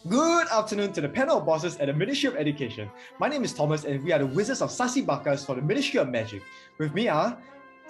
Good afternoon to the panel of bosses at the Ministry of Education. My name is Thomas and we are the Wizards of Sussy Bakas for the Ministry of Magic. With me are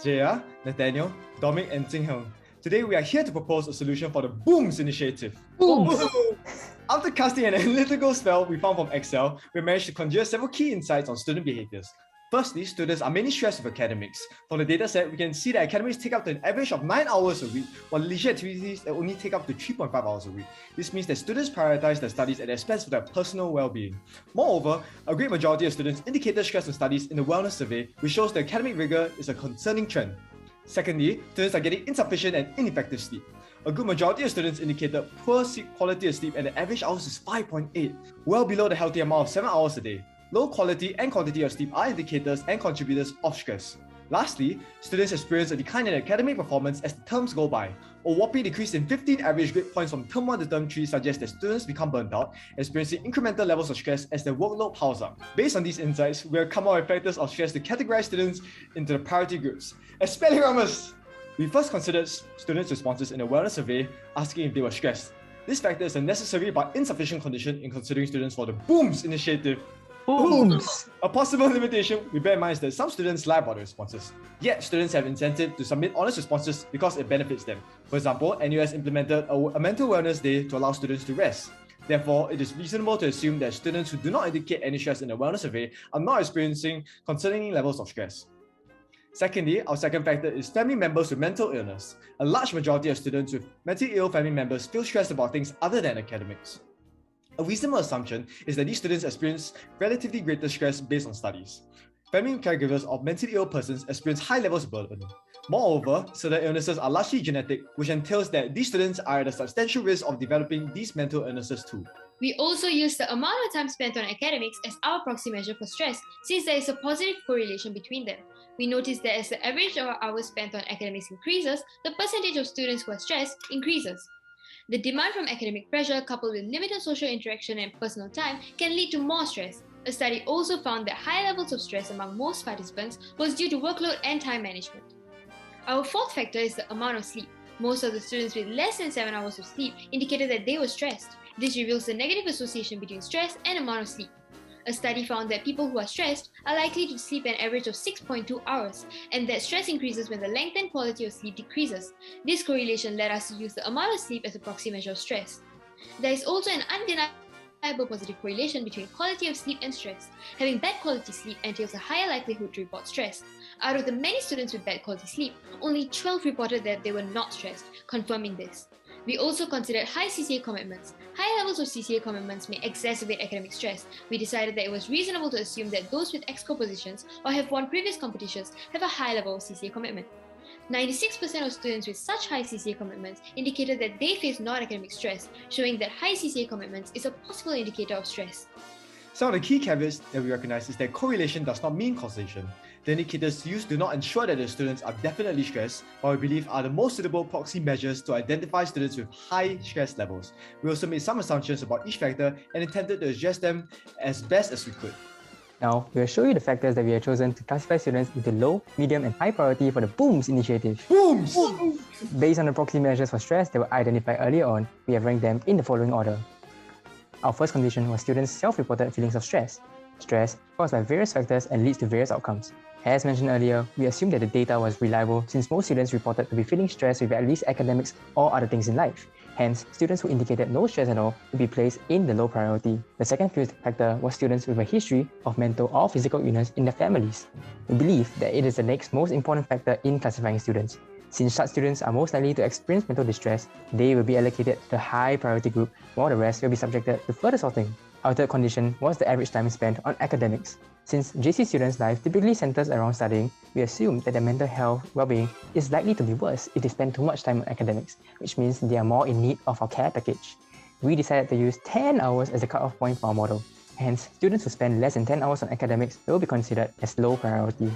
Jeyadurga, Nathaniel, Domic and Heng. Today we are here to propose a solution for the BOOMS initiative. Booms! After casting an analytical spell we found from Excel, we managed to conjure several key insights on student behaviors. Firstly, students are mainly stressed with academics. From the dataset, we can see that academics take up to an average of 9 hours a week, while leisure activities only take up to 3.5 hours a week. This means that students prioritize their studies at the expense of their personal well-being. Moreover, a great majority of students indicated stress on studies in the wellness survey, which shows the academic rigor is a concerning trend. Secondly, students are getting insufficient and ineffective sleep. A good majority of students indicated poor quality of sleep and the average hours is 5.8, well below the healthy amount of 7 hours a day. Low quality and quantity of sleep are indicators and contributors of stress. Lastly, students experience a decline in academic performance as the terms go by. A whopping decrease in 15 average grade points from term 1 to term 3 suggests that students become burnt out, experiencing incremental levels of stress as their workload piles up. Based on these insights, we have come up with factors of stress to categorize students into the priority groups. Expelliarmus! We first considered students' responses in the wellness survey, asking if they were stressed. This factor is a necessary but insufficient condition in considering students for the BOOMS initiative. Booms! A possible limitation we bear in mind is that some students lie about their responses. Yet, students have incentive to submit honest responses because it benefits them. For example, NUS implemented a mental wellness day to allow students to rest. Therefore, it is reasonable to assume that students who do not indicate any stress in the wellness survey are not experiencing concerning levels of stress. Secondly, our second factor is family members with mental illness. A large majority of students with mentally ill family members feel stressed about things other than academics. A reasonable assumption is that these students experience relatively greater stress based on studies. Family caregivers of mentally ill persons experience high levels of burden. Moreover, certain illnesses are largely genetic, which entails that these students are at a substantial risk of developing these mental illnesses too. We also use the amount of time spent on academics as our proxy measure for stress, since there is a positive correlation between them. We notice that as the average of hours spent on academics increases, the percentage of students who are stressed increases. The demand from academic pressure coupled with limited social interaction and personal time can lead to more stress. A study also found that high levels of stress among most participants was due to workload and time management. Our fourth factor is the amount of sleep. Most of the students with less than 7 hours of sleep indicated that they were stressed. This reveals the negative association between stress and amount of sleep. A study found that people who are stressed are likely to sleep an average of 6.2 hours, and that stress increases when the length and quality of sleep decreases. This correlation led us to use the amount of sleep as a proxy measure of stress. There is also an undeniable positive correlation between quality of sleep and stress. Having bad quality sleep entails a higher likelihood to report stress. Out of the many students with bad quality sleep, only 12 reported that they were not stressed, confirming this. We also considered high CCA commitments. High levels of CCA commitments may exacerbate academic stress. We decided that it was reasonable to assume that those with exco positions or have won previous competitions have a high level of CCA commitment. 96% of students with such high CCA commitments indicated that they face non-academic stress, showing that high CCA commitments is a possible indicator of stress. Some of the key caveats that we recognize is that correlation does not mean causation. The indicators used do not ensure that the students are definitely stressed, but we believe are the most suitable proxy measures to identify students with high stress levels. We also made some assumptions about each factor and intended to adjust them as best as we could. Now, we'll show you the factors that we have chosen to classify students into low, medium, and high priority for the BOOMS initiative. BOOMS! Based on the proxy measures for stress that were identified earlier on, we have ranked them in the following order. Our first condition was students' self-reported feelings of stress. Stress caused by various factors and leads to various outcomes. As mentioned earlier, we assumed that the data was reliable since most students reported to be feeling stressed with at least academics or other things in life. Hence, students who indicated no stress at all would be placed in the low priority. The second factor was students with a history of mental or physical illness in their families. We believe that it is the next most important factor in classifying students. Since such students are most likely to experience mental distress, they will be allocated to the high priority group, while the rest will be subjected to further sorting. Our third condition was the average time spent on academics. Since JC students' life typically centers around studying, we assume that their mental health well-being is likely to be worse if they spend too much time on academics, which means they are more in need of our care package. We decided to use 10 hours as the cutoff point for our model. Hence, students who spend less than 10 hours on academics will be considered as low priority.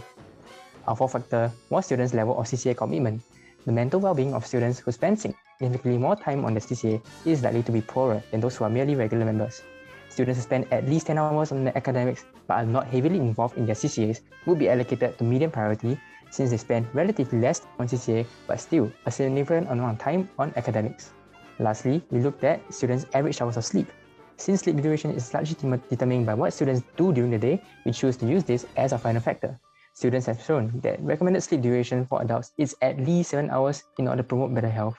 Our fourth factor was students' level of CCA commitment. The mental well-being of students who spend significantly more time on the CCA is likely to be poorer than those who are merely regular members. Students who spend at least 10 hours on the academics but are not heavily involved in their CCAs would be allocated to medium priority since they spend relatively less on CCA but still a significant amount of time on academics. Lastly, we looked at students' average hours of sleep. Since sleep duration is largely determined by what students do during the day, we choose to use this as our final factor. Students have shown that recommended sleep duration for adults is at least 7 hours in order to promote better health.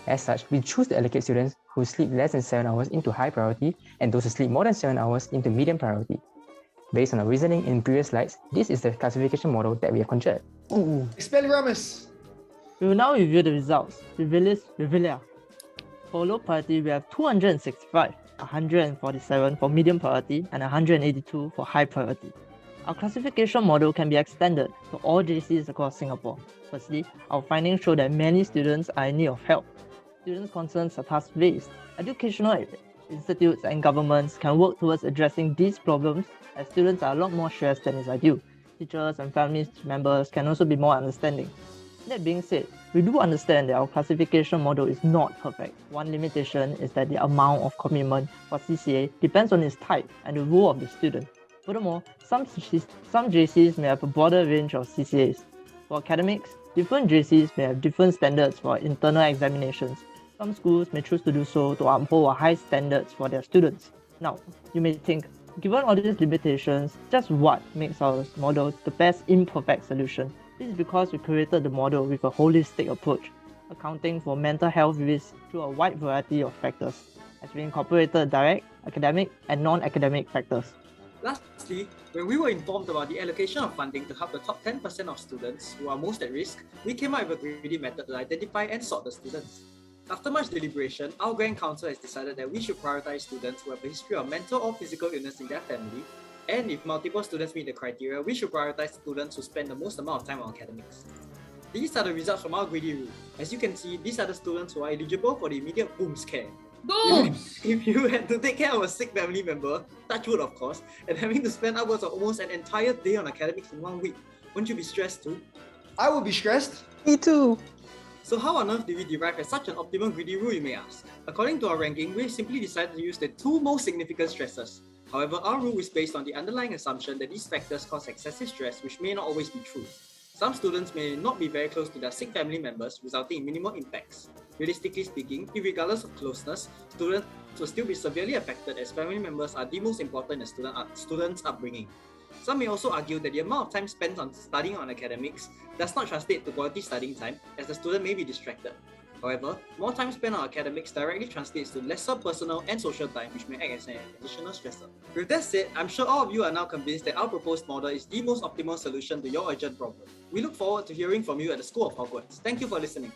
As such, we choose to allocate students who sleep less than 7 hours into high priority and those who sleep more than 7 hours into medium priority. Based on our reasoning in previous slides, this is the classification model that we have conjured. Ooh, Expelliarmus! We will now review the results. Revelia. For low priority, we have 265, 147 for medium priority, and 182 for high priority. Our classification model can be extended to all JCs across Singapore. Firstly, our findings show that many students are in need of help. Students' concerns are thus raised. Educational institutes and governments can work towards addressing these problems as students are a lot more stressed than is ideal. Teachers and family members can also be more understanding. That being said, we do understand that our classification model is not perfect. One limitation is that the amount of commitment for CCA depends on its type and the role of the student. Furthermore, some JCs may have a broader range of CCAs. For academics, different JCs may have different standards for internal examinations. Some schools may choose to do so to uphold high standards for their students. Now, you may think, given all these limitations, just what makes our model the best imperfect solution? This is because we created the model with a holistic approach, accounting for mental health risks through a wide variety of factors, as we incorporated direct, academic, and non-academic factors. Lastly, when we were informed about the allocation of funding to help the top 10% of students who are most at risk, we came up with a greedy method to identify and sort the students. After much deliberation, our Grand Council has decided that we should prioritize students who have a history of mental or physical illness in their family, and if multiple students meet the criteria, we should prioritize students who spend the most amount of time on academics. These are the results from our greedy rule. As you can see, these are the students who are eligible for the immediate booms care. Boom! If you had to take care of a sick family member, touch wood of course, and having to spend upwards of almost an entire day on academics in 1 week, wouldn't you be stressed too? I would be stressed. Me too! So how on earth did we derive at such an optimum greedy rule, you may ask? According to our ranking, we simply decided to use the 2 most significant stressors. However, our rule is based on the underlying assumption that these factors cause excessive stress, which may not always be true. Some students may not be very close to their sick family members, resulting in minimal impacts. Realistically speaking, regardless of closeness, students will still be severely affected as family members are the most important in a student's upbringing. Some may also argue that the amount of time spent on studying on academics does not translate to quality studying time, as the student may be distracted. However, more time spent on academics directly translates to lesser personal and social time, which may act as an additional stressor. With that said, I'm sure all of you are now convinced that our proposed model is the most optimal solution to your urgent problem. We look forward to hearing from you at the School of Hogwarts. Thank you for listening.